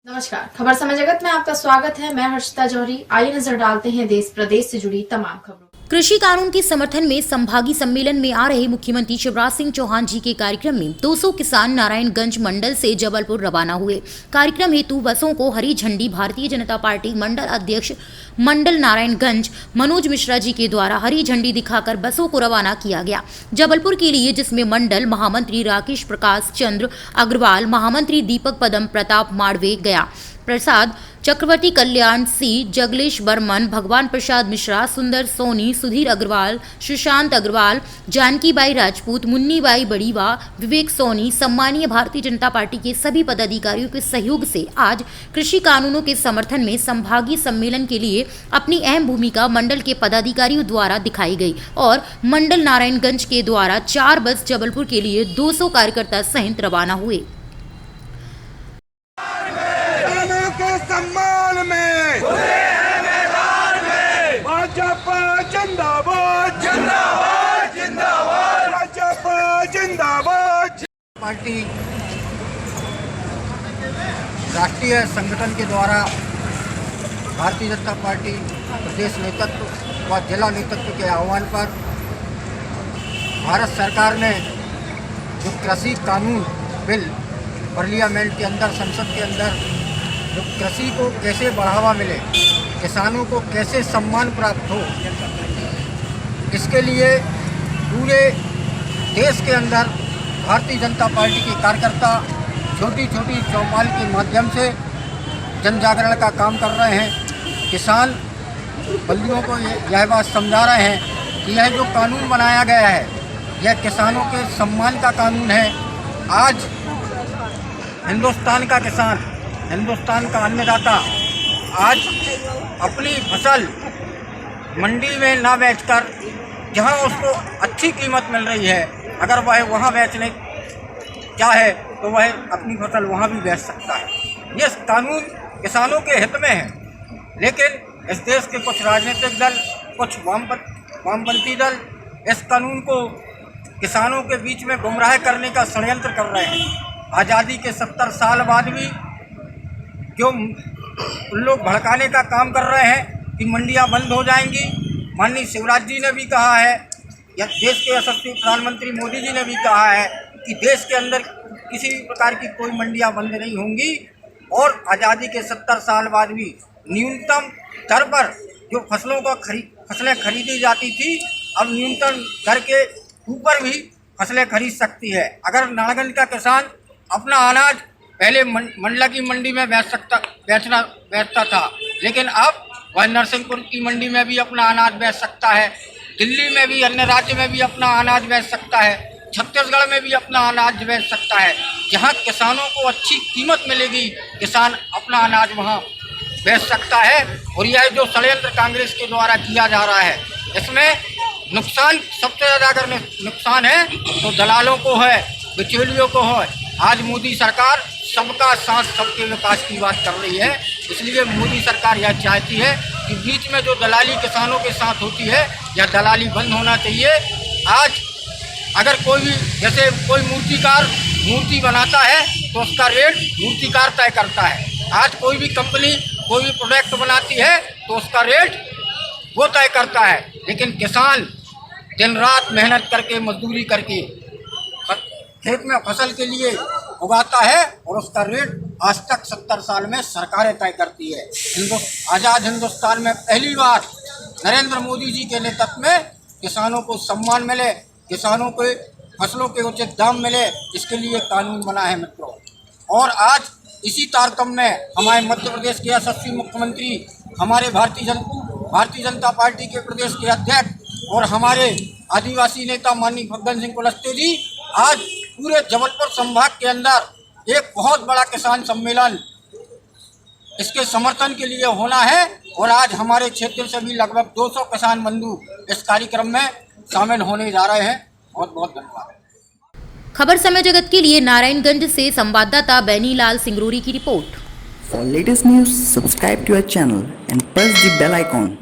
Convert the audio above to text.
नमस्कार, खबर समय जगत में आपका स्वागत है। मैं हर्षिता जौहरी। आइए नजर डालते हैं देश प्रदेश से जुड़ी तमाम खबरों। कृषि कानून के समर्थन में संभागी सम्मेलन में आ रहे मुख्यमंत्री शिवराज सिंह चौहान जी के कार्यक्रम में 200 किसान नारायणगंज मंडल से जबलपुर रवाना हुए। कार्यक्रम हेतु बसों को हरी झंडी भारतीय जनता पार्टी मंडल अध्यक्ष मंडल नारायणगंज मनोज मिश्रा जी के द्वारा हरी झंडी दिखाकर बसों को रवाना किया गया जबलपुर के लिए, जिसमें मंडल महामंत्री राकेश प्रकाश चंद्र अग्रवाल, महामंत्री दीपक पदम प्रताप माड़वे, गया प्रसाद चक्रवर्ती, कल्याण सिंह, जगलेश बर्मन, भगवान प्रसाद मिश्रा, सुंदर सोनी, सुधीर अग्रवाल, सुशांत अग्रवाल, जानकी बाई राजपूत, मुन्नी बाई बड़ीवा, विवेक सोनी, सम्मानीय भारतीय जनता पार्टी के सभी पदाधिकारियों के सहयोग से आज कृषि कानूनों के समर्थन में संभागीय सम्मेलन के लिए अपनी अहम भूमिका मंडल के पदाधिकारियों द्वारा दिखाई गई और मंडल नारायणगंज के द्वारा 4 बस जबलपुर के लिए 200 कार्यकर्ता सहित रवाना हुए। सम्मान में मैदान में भाजपा जिंदाबाद जिंदाबाद जिंदाबाद भाजपा जिंदाबाद। पार्टी राष्ट्रीय संगठन के द्वारा भारतीय जनता पार्टी प्रदेश नेतृत्व व जिला नेतृत्व के आह्वान पर भारत सरकार ने जो कृषि कानून बिल पार्लियामेंट के अंदर, संसद के अंदर जो कृषि को कैसे बढ़ावा मिले, किसानों को कैसे सम्मान प्राप्त हो, इसके लिए पूरे देश के अंदर भारतीय जनता पार्टी के कार्यकर्ता छोटी छोटी चौपाल के माध्यम से जन जागरण का काम कर रहे हैं। किसान बंधुओं को यह बात समझा रहे हैं कि यह जो कानून बनाया गया है यह किसानों के सम्मान का कानून है। आज हिंदुस्तान का किसान, हिंदुस्तान का अन्नदाता आज अपनी फसल मंडी में ना बेचकर जहां उसको अच्छी कीमत मिल रही है, अगर वह वहां बेचने चाहे तो वह अपनी फसल वहां भी बेच सकता है। ये कानून किसानों के हित में है, लेकिन इस देश के कुछ राजनीतिक दल, कुछ वामपंथी दल इस कानून को किसानों के बीच में गुमराह करने का षड्यंत्र कर रहे हैं। आज़ादी के 70 साल बाद भी जो उन लोग भड़काने का काम कर रहे हैं कि मंडियां बंद हो जाएंगी। माननीय शिवराज जी ने भी कहा है, या देश के यशस्वी प्रधानमंत्री मोदी जी ने भी कहा है कि देश के अंदर किसी भी प्रकार की कोई मंडियां बंद नहीं होंगी। और आज़ादी के 70 साल बाद भी न्यूनतम दर पर जो फसलें खरीदी जाती थी, अब न्यूनतम दर के ऊपर भी फसलें खरीद सकती है। अगर नारायणगंज का किसान अपना अनाज पहले मंडला की मंडी में बेचता था, लेकिन अब वह नरसिंहपुर की मंडी में भी अपना अनाज बेच सकता है, दिल्ली में भी, अन्य राज्य में भी अपना अनाज बेच सकता है, छत्तीसगढ़ में भी अपना अनाज बेच सकता है। जहां किसानों को अच्छी कीमत मिलेगी, किसान अपना अनाज वहां बेच सकता है। और यह जो षड्यंत्र कांग्रेस के द्वारा किया जा रहा है, इसमें नुकसान सबसे ज़्यादा अगर नुकसान है तो दलालों को है, बिचौलियों को है। आज मोदी सरकार सबका साथ सबके विकास की बात कर रही है, इसलिए मोदी सरकार यह चाहती है कि बीच में जो दलाली किसानों के साथ होती है, यह दलाली बंद होना चाहिए। आज अगर कोई भी, जैसे कोई मूर्तिकार मूर्ति बनाता है तो उसका रेट मूर्तिकार तय करता है। आज कोई भी कंपनी कोई भी प्रोडक्ट बनाती है तो उसका रेट वो तय करता है, लेकिन किसान दिन रात मेहनत करके, मजदूरी करके खेत में फसल के लिए उगाता है और उसका रेट आज तक 70 साल में सरकारें तय करती है। आज़ाद हिंदुस्तान में पहली बार नरेंद्र मोदी जी के नेतृत्व में किसानों को सम्मान मिले, किसानों को फसलों के उचित दाम मिले, इसके लिए कानून बना है मित्रों। और आज इसी तारतम्य में हमारे मध्य प्रदेश के यशस्वी मुख्यमंत्री, हमारे भारतीय जनता पार्टी के प्रदेश के अध्यक्ष और हमारे आदिवासी नेता माननीय फग्गन सिंह कुलस्ते जी आज पूरे जबलपुर संभाग के अंदर एक बहुत बड़ा किसान सम्मेलन इसके समर्थन के लिए होना है। और आज हमारे क्षेत्र से भी लगभग 200 किसान बंधु इस कार्यक्रम में शामिल होने जा रहे हैं। बहुत बहुत धन्यवाद। खबर समय जगत के लिए नारायणगंज से संवाददाता बैनीलाल सिंगरूरी की report. For latest news, subscribe to our channel and press the bell icon.